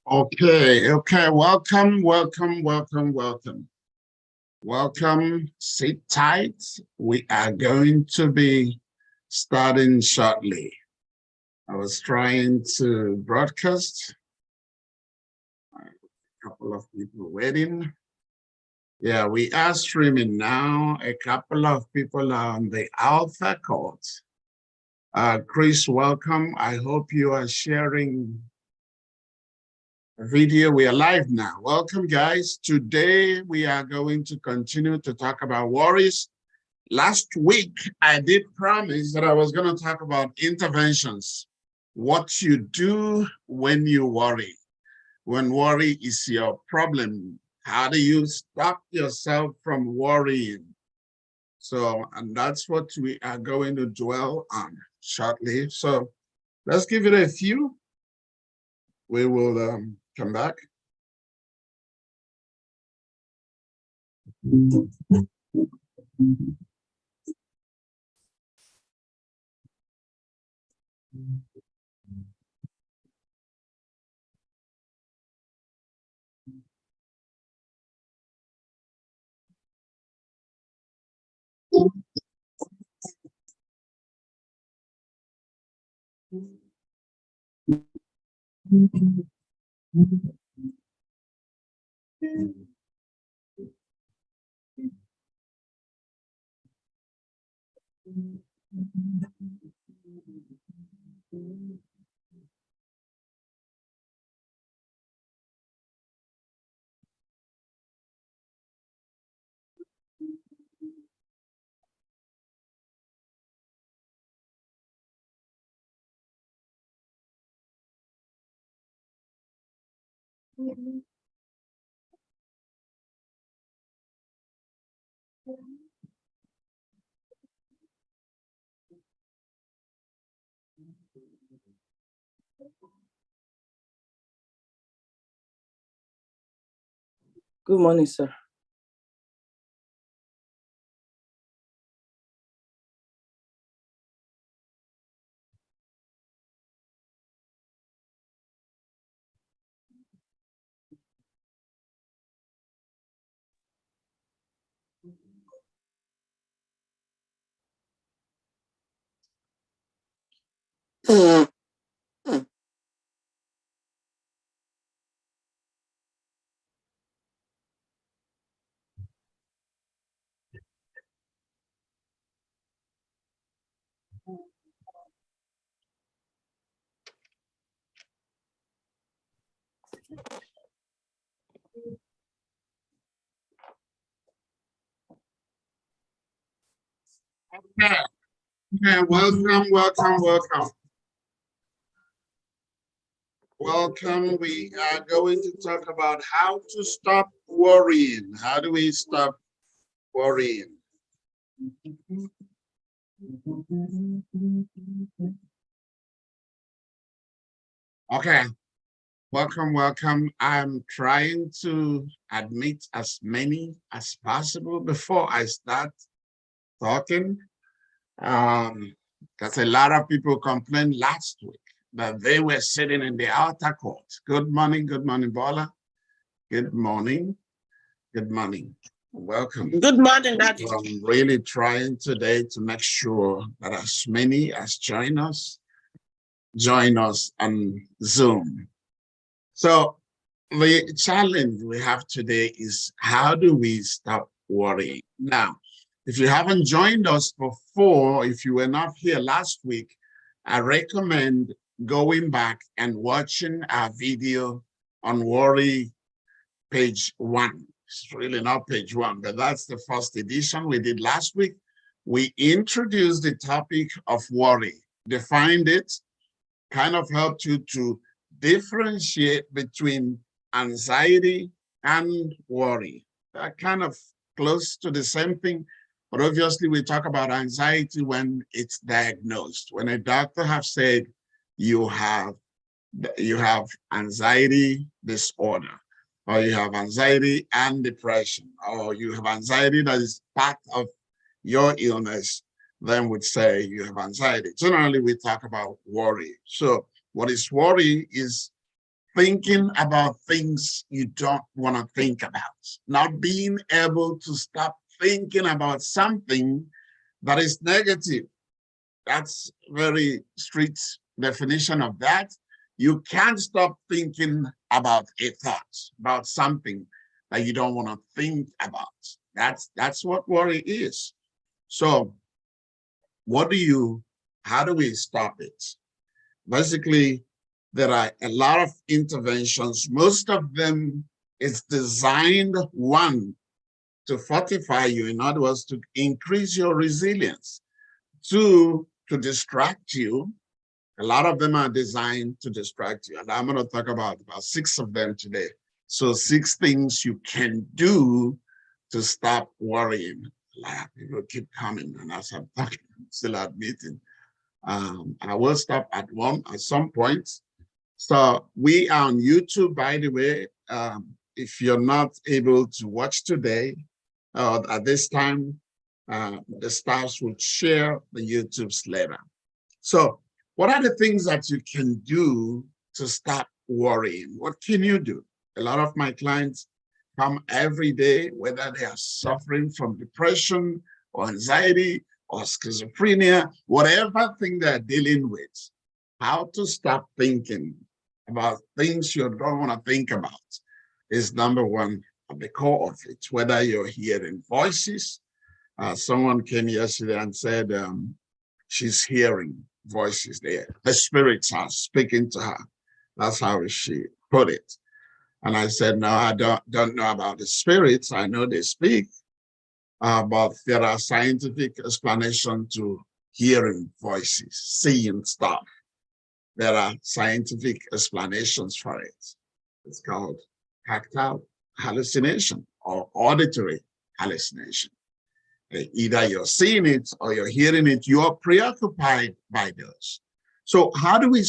Okay. Welcome. Sit tight. We are going to be starting shortly. I was trying to broadcast. A couple of people waiting. Yeah, we are streaming now. A couple of people are on the Alpha Court. Chris, welcome. I hope you are sharing video. We are live now. Welcome, guys. Today, we are going to continue to talk about worries. Last week, I did promise that I was going to talk about interventions, what you do when you worry. When worry is your problem, how do you stop yourself from worrying? So, and that's what we are going to dwell on shortly. So, let's give it a few. We will come back. Good morning, sir. Okay, welcome. Welcome. We are going to talk about how to stop worrying. How do we stop worrying? Okay, welcome. I'm trying to admit as many as possible before I start talking. Because a lot of people complained last week that they were sitting in the outer court. Good morning, Bola. Good morning. Welcome. Good morning, Daddy. I'm really trying today to make sure that as many as join us on Zoom. So the challenge we have today is how do we stop worrying? Now, if you haven't joined us before, if you were not here last week, I recommend going back and watching our video on worry page 1. It's really not page 1, but that's the first edition we did last week. We introduced the topic of worry, defined it, kind of helped you to differentiate between anxiety and worry. They're kind of close to the same thing, but obviously we talk about anxiety when it's diagnosed. When a doctor has said you have anxiety disorder, or you have anxiety and depression, or you have anxiety that is part of your illness, then would say you have anxiety. Generally, we talk about worry. So what is worry is thinking about things you don't want to think about, not being able to stop thinking about something that is negative. That's very strict definition of that. You can't stop thinking about a thought, about something that you don't want to think about. That's what worry is. So how do we stop it? Basically, there are a lot of interventions. Most of them is designed, one, to fortify you, in other words, to increase your resilience. Two, to distract you. A lot of them are designed to distract you. And I'm going to talk about 6 of them today. So 6 things you can do to stop worrying. A lot of people keep coming, and as I'm talking, I'm still admitting. I will stop at some point. So we are on YouTube, by the way. If you're not able to watch today, at this time, the staffs will share the YouTubes later. So what are the things that you can do to stop worrying? What can you do? A lot of my clients come every day, whether they are suffering from depression or anxiety or schizophrenia, whatever thing they're dealing with, how to stop thinking about things you don't want to think about is number one at the core of it, whether you're hearing voices. Someone came yesterday and said she's hearing voices there. The spirits are speaking to her. That's how she put it. And I said, no, I don't know about the spirits. I know they speak, but there are scientific explanations to hearing voices, seeing stuff. There are scientific explanations for it. It's called tactile hallucination or auditory hallucination. Either you're seeing it or you're hearing it, you're preoccupied by those. So how do we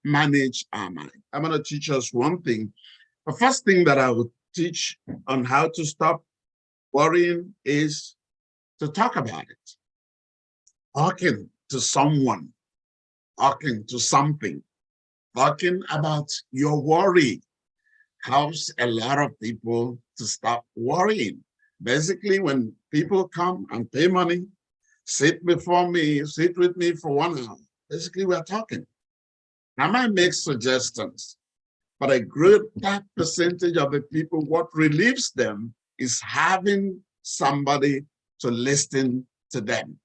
manage our mind? I'm going to teach us one thing. The first thing that I would teach on how to stop worrying is to talk about it. Talking to someone, talking to something, talking about your worry helps a lot of people to stop worrying. Basically, when people come and pay money, sit with me for 1 hour, basically we're talking. I might make suggestions, but a great percentage of the people, what relieves them is having somebody to listen to them.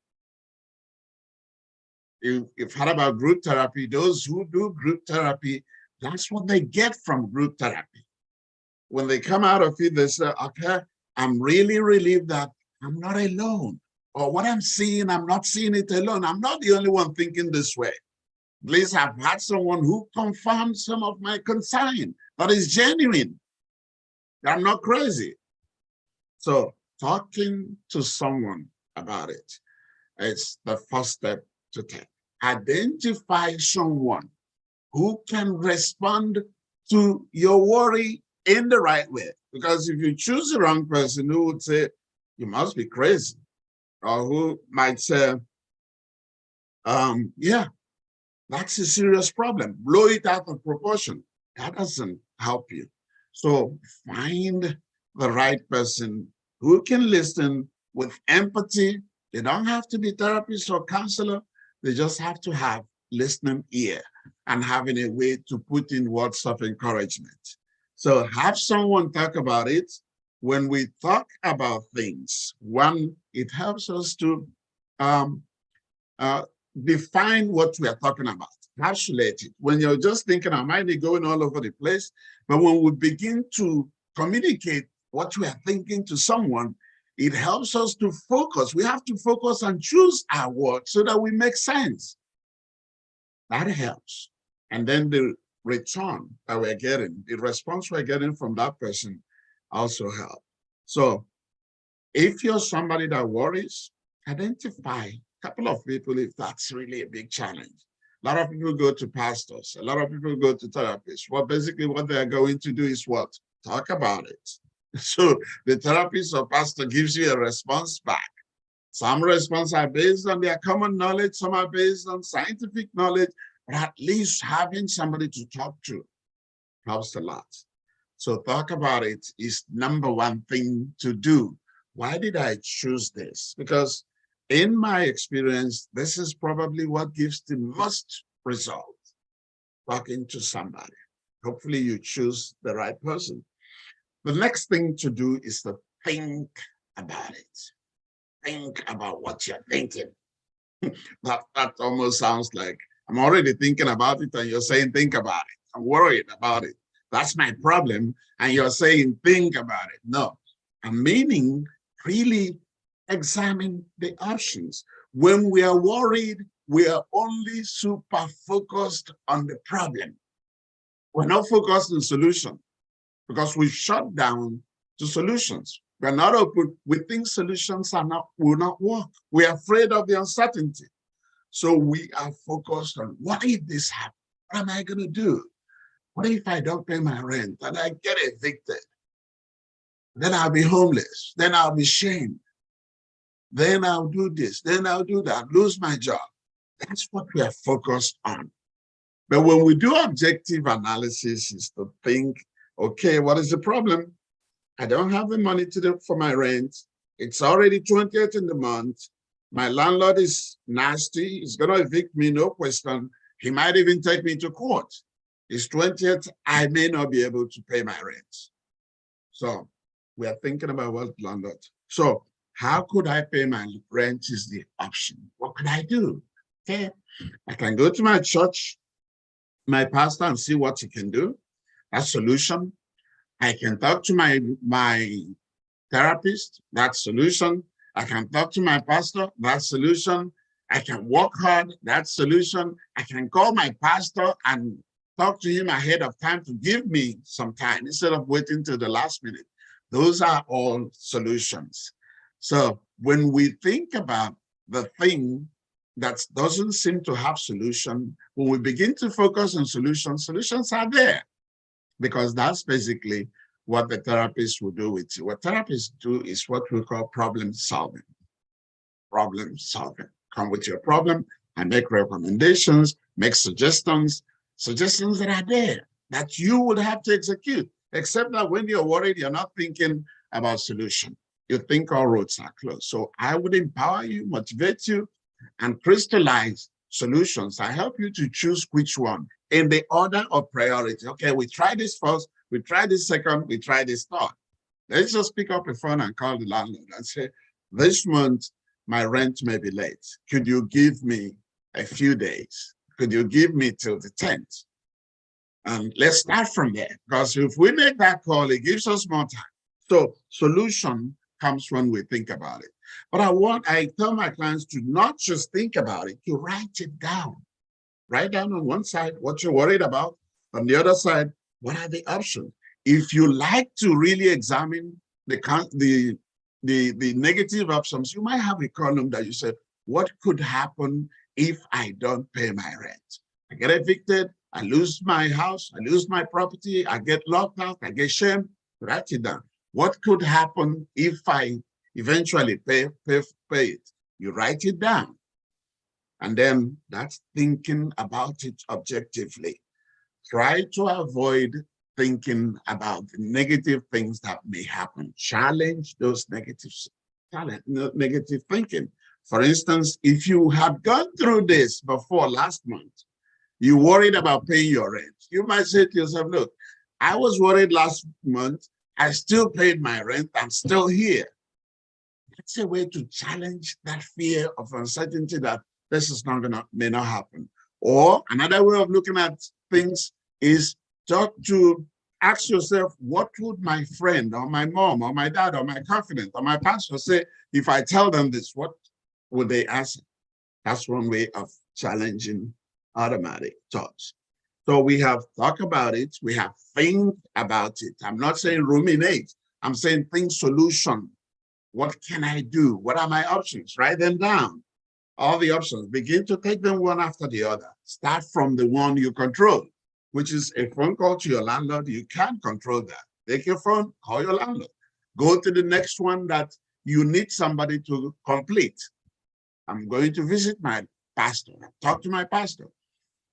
You've heard about group therapy. Those who do group therapy, that's what they get from group therapy. When they come out of it, they say, okay, I'm really relieved that I'm not alone. Or what I'm seeing, I'm not seeing it alone. I'm not the only one thinking this way. At least I've had someone who confirmed some of my concern that is genuine. I'm not crazy. So talking to someone about it is the first step to take. Identify someone who can respond to your worry in the right way. Because if you choose the wrong person who would say, you must be crazy, or who might say, yeah, that's a serious problem, blow it out of proportion. That doesn't help you. So find the right person who can listen with empathy. They don't have to be therapist or counselor. They just have to have listening ear and having a way to put in words of encouragement. So have someone talk about it. When we talk about things, one, it helps us to define what we are talking about, encapsulate it. When you're just thinking, I might be going all over the place, but when we begin to communicate what we are thinking to someone, it helps us to focus. We have to focus and choose our words so that we make sense. That helps. And then the return that we're getting, the response we're getting from that person also helps. So if you're somebody that worries, identify a couple of people if that's really a big challenge. A lot of people go to pastors. A lot of people go to therapists. Well, basically what they're going to do is what? Talk about it. So the therapist or pastor gives you a response back. Some responses are based on their common knowledge. Some are based on scientific knowledge, but at least having somebody to talk to helps a lot. So talk about it is number one thing to do. Why did I choose this? Because in my experience, this is probably what gives the most result, talking to somebody. Hopefully you choose the right person. The next thing to do is to think about it. Think about what you're thinking. That almost sounds like I'm already thinking about it and you're saying think about it. I'm worried about it. That's my problem. And you're saying think about it. No, I'm meaning really examine the options. When we are worried, we are only super focused on the problem. We're not focused on solution because we shut down to solutions. We're not open. We think solutions will not work. We're afraid of the uncertainty. So we are focused on what if this happens? What am I going to do? What if I don't pay my rent and I get evicted? Then I'll be homeless. Then I'll be shamed. Then I'll do this. Then I'll do that. Lose my job. That's what we are focused on. But when we do objective analysis, is to think, okay, what is the problem? I don't have the money for my rent. It's already 20th in the month. My landlord is nasty. He's going to evict me, no question. He might even take me to court. It's 20th. I may not be able to pay my rent. So we are thinking about what landlord. So how could I pay my rent is the option. What can I do? Okay, I can go to my church, my pastor, and see what he can do. That's solution. I can talk to my therapist, that's solution. I can talk to my pastor, that's solution. I can work hard, that's solution. I can call my pastor and talk to him ahead of time to give me some time instead of waiting till the last minute. Those are all solutions. So when we think about the thing that doesn't seem to have solution, when we begin to focus on solutions, solutions are there. Because that's basically what the therapist will do with you. What therapists do is what we call problem solving. Problem solving. Come with your problem and make recommendations, make suggestions that are there that you would have to execute. Except that when you're worried, you're not thinking about solution. You think all roads are closed. So I would empower you, motivate you, and crystallize solutions. I help you to choose which one in the order of priority. Okay, we try this first, we try this second, we try this third. Let's just pick up a phone and call the landlord and say, this month, my rent may be late. Could you give me a few days? Could you give me till the 10th? And let's start from there, because if we make that call, it gives us more time. So solution comes when we think about it. But I tell my clients to not just think about it, to write it down. Write down on one side what you're worried about. On the other side, what are the options? If you like to really examine the negative options, you might have a column that you said, what could happen if I don't pay my rent? I get evicted, I lose my house, I lose my property, I get locked out, I get shamed. Write it down. What could happen if I eventually pay it? You write it down. And then that's thinking about it objectively. Try to avoid thinking about the negative things that may happen. Challenge those negative thinking. For instance, if you have gone through this before last month, you worried about paying your rent. You might say to yourself, look, I was worried last month. I still paid my rent. I'm still here. That's a way to challenge that fear of uncertainty that this is may not happen. Or another way of looking at things is to ask yourself, what would my friend or my mom or my dad or my confidant or my pastor say if I tell them this? What would they answer? That's one way of challenging automatic thoughts. So we have talked about it, we have think about it. I'm not saying ruminate, I'm saying think solution. What can I do? What are my options? Write them down. All the options, begin to take them one after the other. Start from the one you control, which is a phone call to your landlord. You can't control that. Take your phone, call your landlord. Go to the next one that you need somebody to complete. I'm going to visit my pastor, talk to my pastor.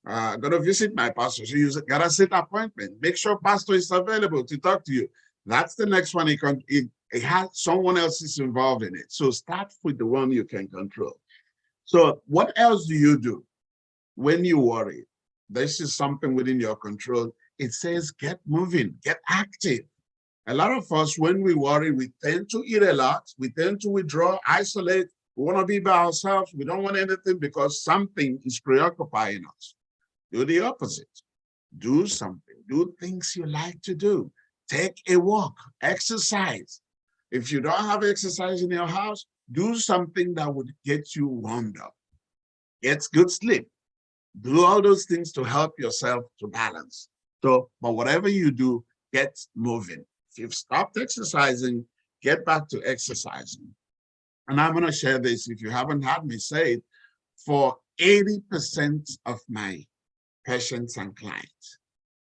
Go to visit my pastor. So you got to set appointment. Make sure pastor is available to talk to you. That's the next one. It has someone else is involved in it. So start with the one you can control. So what else do you do when you worry? This is something within your control. It says get moving, get active. A lot of us, when we worry, we tend to eat a lot. We tend to withdraw, isolate. We want to be by ourselves. We don't want anything because something is preoccupying us. Do the opposite. Do something. Do things you like to do. Take a walk, exercise. If you don't have exercise in your house, do something that would get you warmed up. Get good sleep. Do all those things to help yourself to balance. So, but whatever you do, get moving. If you've stopped exercising, get back to exercising. And I'm going to share this, if you haven't had me say it, for 80% of my patients and clients,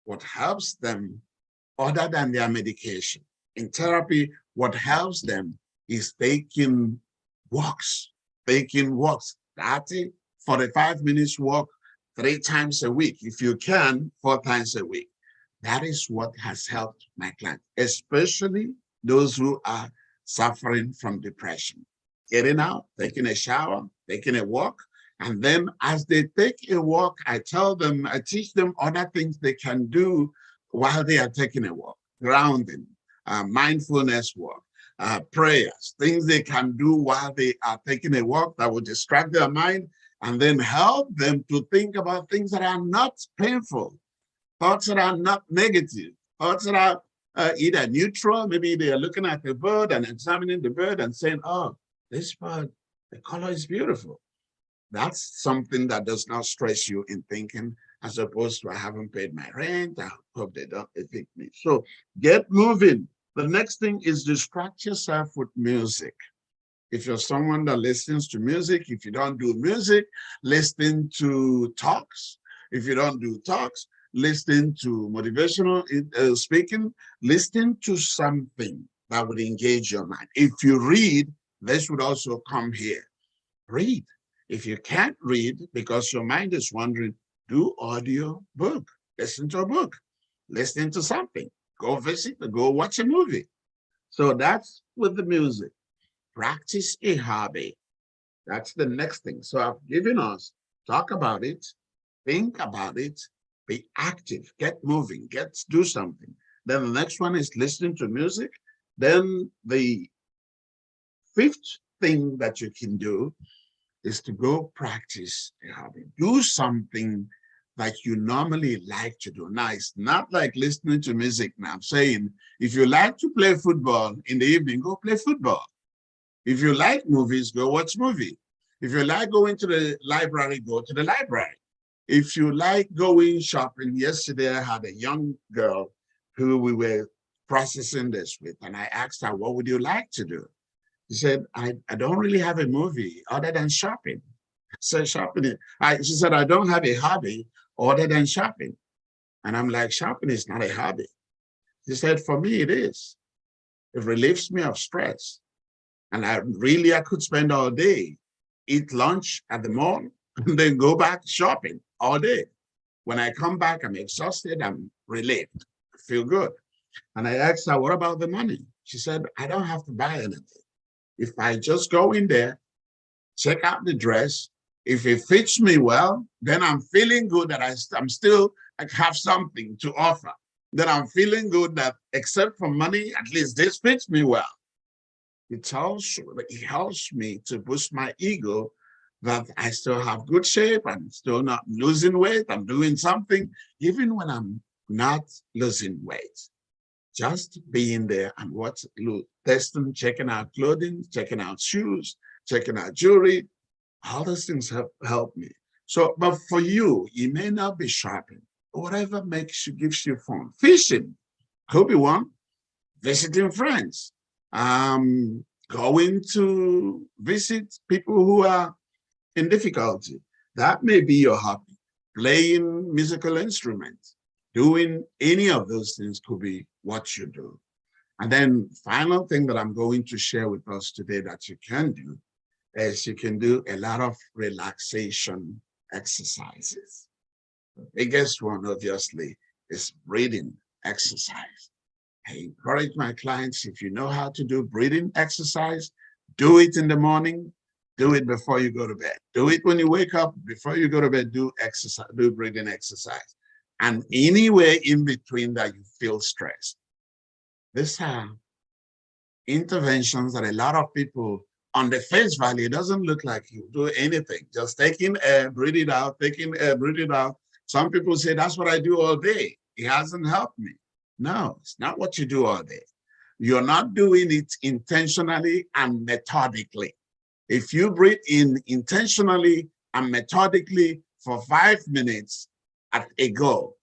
what helps them other than their medication in therapy, what helps them is taking walks, 30, 45 minutes walk 3 times a week. If you can, 4 times a week. That is what has helped my clients, especially those who are suffering from depression. Getting out, taking a shower, taking a walk, and then as they take a walk, I teach them other things they can do while they are taking a walk, grounding, mindfulness work, prayers, things they can do while they are taking a walk that will distract their mind and then help them to think about things that are not painful, thoughts that are not negative, thoughts that are either neutral. Maybe they are looking at the bird and examining the bird and saying, oh, this bird, the color is beautiful. That's something that does not stress you in thinking, as opposed to I haven't paid my rent, I hope they don't evict me. So get moving. The next thing is distract yourself with music. If you're someone that listens to music, if you don't do music, listen to talks. If you don't do talks, listen to motivational speaking, listen to something that would engage your mind. If you read, this would also come here. Read. If you can't read because your mind is wandering, do audio book. Listen to a book. Listen to something. Go visit, go watch a movie. So that's with the music. Practice a hobby. That's the next thing. So I've given us, talk about it, think about it, be active, get moving, do something. Then the next one is listening to music. Then the 5th thing that you can do is to go practice a hobby. Do something that you normally like to do. Now, it's not like listening to music now. I'm saying, if you like to play football in the evening, go play football. If you like movies, go watch movie. If you like going to the library, go to the library. If you like going shopping, yesterday I had a young girl who we were processing this with, and I asked her, what would you like to do? She said, I don't really have a movie other than shopping. So shopping, she said, I don't have a hobby other than shopping. And I'm like, shopping is not a hobby. She said, for me, it is. It relieves me of stress. And I could spend all day, eat lunch at the mall, and then go back shopping all day. When I come back, I'm exhausted, I'm relieved, I feel good. And I asked her, what about the money? She said, I don't have to buy anything. If I just go in there, check out the dress, if it fits me well, then I'm feeling good that I'm still have something to offer. Then I'm feeling good that except for money, at least this fits me well. It helps me to boost my ego that I still have good shape, I'm still not losing weight, I'm doing something, even when I'm not losing weight. Just being there and testing, checking out clothing, checking out shoes, checking out jewelry, all those things help me. So, but for you, it may not be shopping, whatever gives you fun. Fishing could be one, visiting friends, going to visit people who are in difficulty. That may be your hobby. Playing musical instruments, doing any of those things could be what you do. And then final thing that I'm going to share with us today that you can do is you can do a lot of relaxation exercises. The biggest one, obviously, is breathing exercise. I encourage my clients, if you know how to do breathing exercise, do it in the morning, do it before you go to bed. Do it when you wake up, before you go to bed, do exercise, do breathing exercise. And anywhere in between that you feel stressed. These are interventions that a lot of people on the face value, it doesn't look like you do anything. Just taking air, breathe it out, taking air, breathe it out. Some people say, that's what I do all day. It hasn't helped me. No, it's not what you do all day. You're not doing it intentionally and methodically. If you breathe in intentionally and methodically for 5 minutes at a go,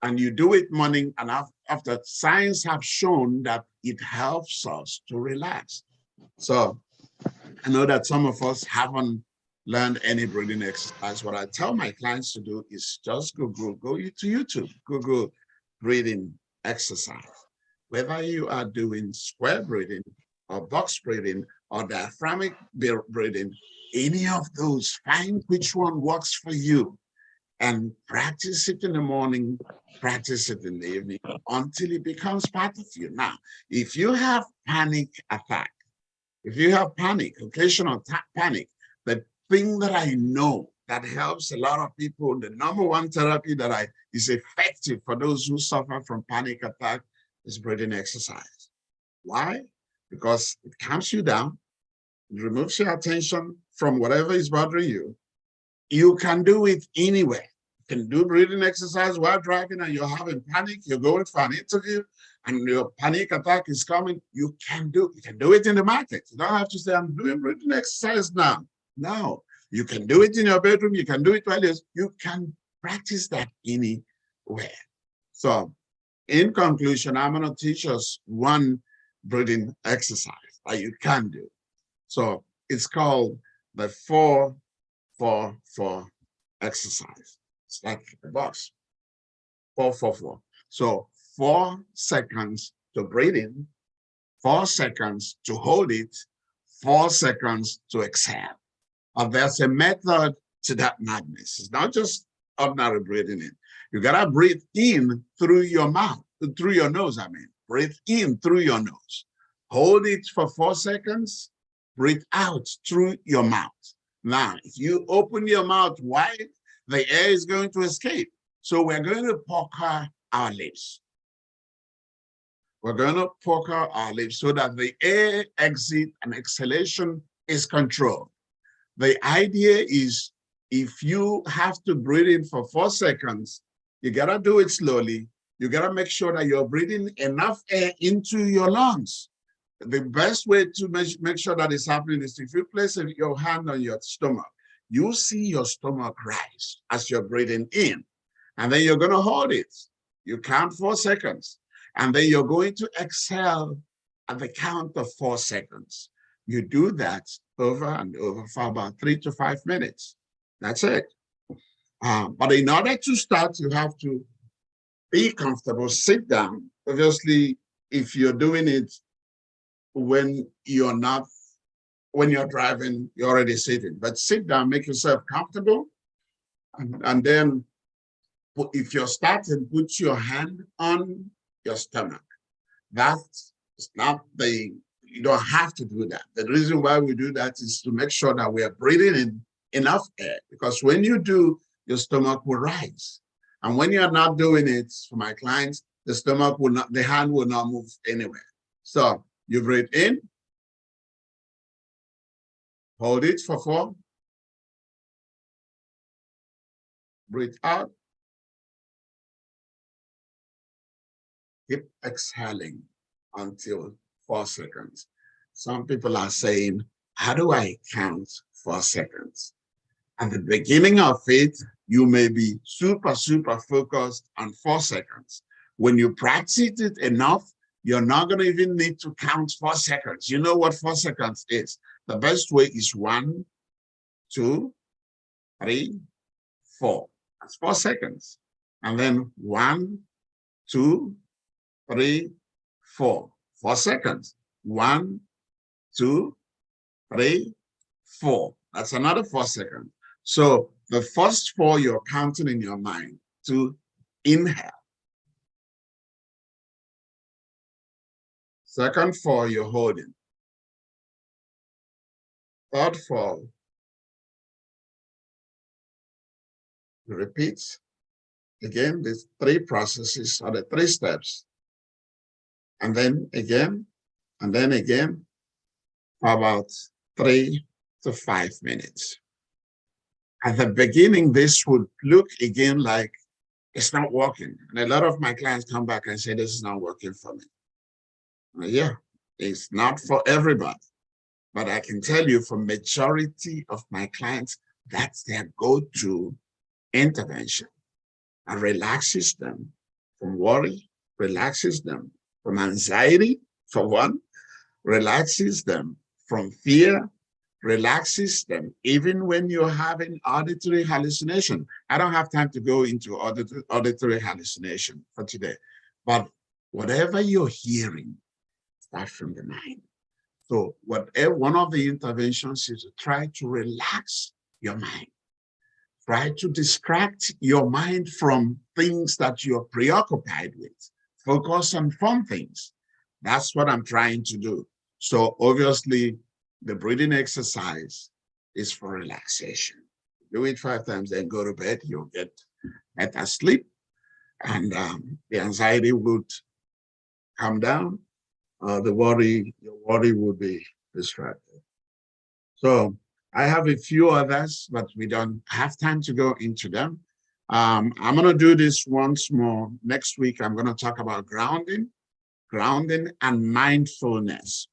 and you do it morning and after, science have shown that it helps us to relax. So I know that some of us haven't learned any breathing exercise. What I tell my clients to do is just go to YouTube, Google breathing exercise. Whether you are doing square breathing or box breathing or diaphragmatic breathing, any of those, find which one works for you and practice it in the morning, practice it in the evening until it becomes part of you. Now, if you have panic attack, if you have panic, occasional panic, the thing that I know that helps a lot of people, the number one therapy that is effective for those who suffer from panic attack is breathing exercise. Why? Because it calms you down, it removes your attention from whatever is bothering you. You can do it anywhere. You can do breathing exercise while driving and you're having panic, you're going for an interview and your panic attack is coming. You can do it in the market. You don't have to say, I'm doing breathing exercise now. No, you can do it in your bedroom. You can do it while you can practice that anywhere. So in conclusion, I'm going to teach us one breathing exercise that you can do. So it's called the 4-4-4 exercise. It's like a box. 4-4-4. So 4 seconds to breathe in, 4 seconds to hold it, 4 seconds to exhale. And there's a method to that madness. It's not just ordinary breathing in. You gotta breathe in through your mouth, through your nose, I mean. Breathe in through your nose. Hold it for 4 seconds, breathe out through your mouth. Now, if you open your mouth wide, the air is going to escape. So we're going to pucker our lips. We're going to pucker our lips so that the air exit and exhalation is controlled. The idea is if you have to breathe in for 4 seconds, you gotta do it slowly. You gotta make sure that you're breathing enough air into your lungs. The best way to make sure that is happening is if you place your hand on your stomach, you see your stomach rise as you're breathing in. And then you're gonna hold it. You count 4 seconds. And then you're going to exhale at the count of 4 seconds. You do that over and over for about 3 to 5 minutes. That's it. But in order to start, you have to be comfortable, sit down. Obviously, if you're doing it when you're driving, you're already sitting. But sit down, make yourself comfortable. And then if you're starting, put your hand on your stomach. That's not you don't have to do that. The reason why we do that is to make sure that we are breathing in enough air, because when you do, your stomach will rise. And when you're not doing it, for my clients, the hand will not move anywhere. So you breathe in, hold it for 4, breathe out, keep exhaling until 4 seconds. Some people are saying, how do I count 4 seconds? At the beginning of it, you may be super focused on 4 seconds. When you practice it enough, you're not going to even need to count 4 seconds. You know what 4 seconds is. The best way is 1, 2, 3, 4. That's 4 seconds. And then 1, 2, 3, 4. 4 seconds. 1, 2, 3, 4. That's another 4 seconds. So the first 4 you're counting in your mind. to inhale. Second fall, you're holding. Third fall, repeat. Again, these three processes are the three steps. And then again, and then again, for about 3 to 5 minutes. At the beginning, this would look again like it's not working. And a lot of my clients come back and say, this is not working for me. Well, yeah, it's not for everybody. But I can tell you for majority of my clients, that's their go-to intervention. And relaxes them from worry, relaxes them from anxiety, for one, relaxes them from fear, relaxes them even when you're having auditory hallucination. I don't have time to go into auditory hallucination for today, but whatever you're hearing, start from the mind. So whatever, one of the interventions is to try to relax your mind. Try to distract your mind from things that you're preoccupied with. Focus on fun things. That's what I'm trying to do. So obviously, the breathing exercise is for relaxation. Do it 5 times, then go to bed. You'll get better sleep, and the anxiety would come down. Your worry would be distracted. So I have a few others, but we don't have time to go into them. I'm going to do this once more. Next week, I'm going to talk about grounding and mindfulness.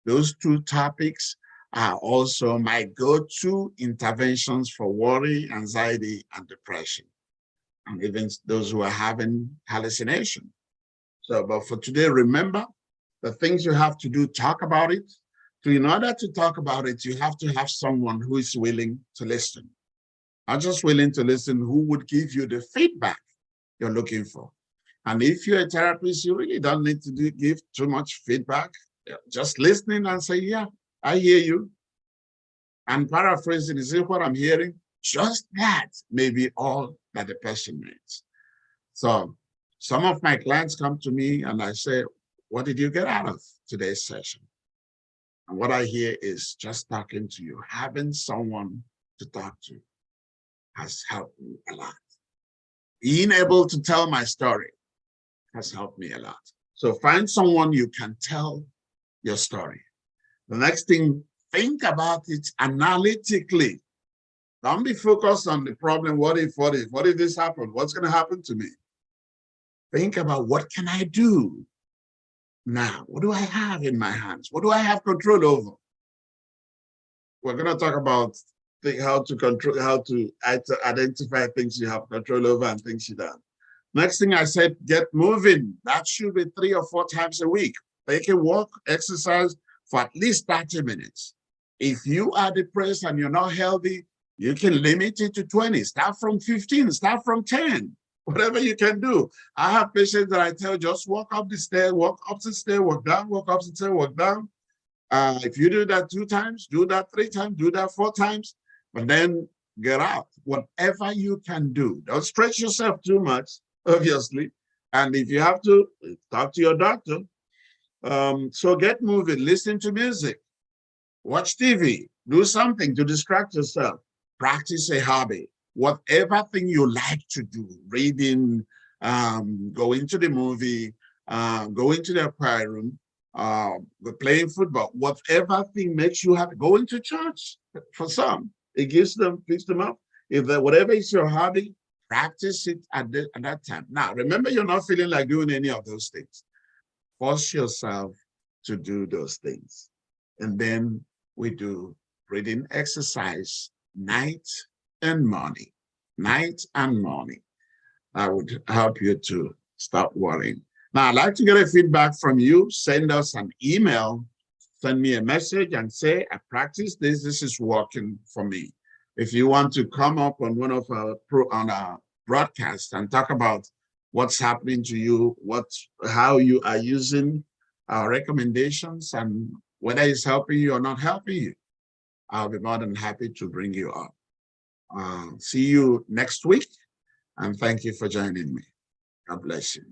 Those 2 topics are also my go-to interventions for worry, anxiety, and depression, and even those who are having hallucination. So, but for today, remember the things you have to do, talk about it. So in order to talk about it, you have to have someone who is willing to listen. Not just willing to listen, who would give you the feedback you're looking for. And if you're a therapist, you really don't need to give too much feedback. Just listening and say, yeah, I hear you. And paraphrasing, is it what I'm hearing? Just that may be all that the person needs. So some of my clients come to me and I say, what did you get out of today's session? And what I hear is just talking to you, having someone to talk to has helped me a lot. Being able to tell my story has helped me a lot. So find someone you can tell your story. The next thing, think about it analytically. Don't be focused on the problem. What if this happened? What's going to happen to me? Think about, what can I do now? What do I have in my hands? What do I have control over? We're going to talk about how to identify things you have control over and things you don't. Next thing I said, get moving. That should be 3 or 4 times a week. Take a walk, exercise for at least 30 minutes. If you are depressed and you're not healthy, you can limit it to 20. Start from 15, start from 10. Whatever you can do. I have patients that I tell, just walk up the stairs, walk up the stairs, walk down, walk up the stairs, walk down. If you do that 2 times, do that 3 times, do that 4 times, but then get out. Whatever you can do. Don't stretch yourself too much, obviously. And if you have to, talk to your doctor. So get moving, listen to music, watch TV, do something to distract yourself, practice a hobby, whatever thing you like to do, reading, go into the movie, go into the aquarium, playing football, whatever thing makes you happy. Go into church for some. It picks them up. Whatever is your hobby, practice it at that time. Now, remember, you're not feeling like doing any of those things. Force yourself to do those things. And then we do breathing exercise night and morning. Night and morning. That would help you to stop worrying. Now, I'd like to get a feedback from you. Send us an email, send me a message and say, I practice this, this is working for me. If you want to come up on one of our broadcasts and talk about what's happening to you, how you are using our recommendations and whether it's helping you or not helping you, I'll be more than happy to bring you up. See you next week. And thank you for joining me. God bless you.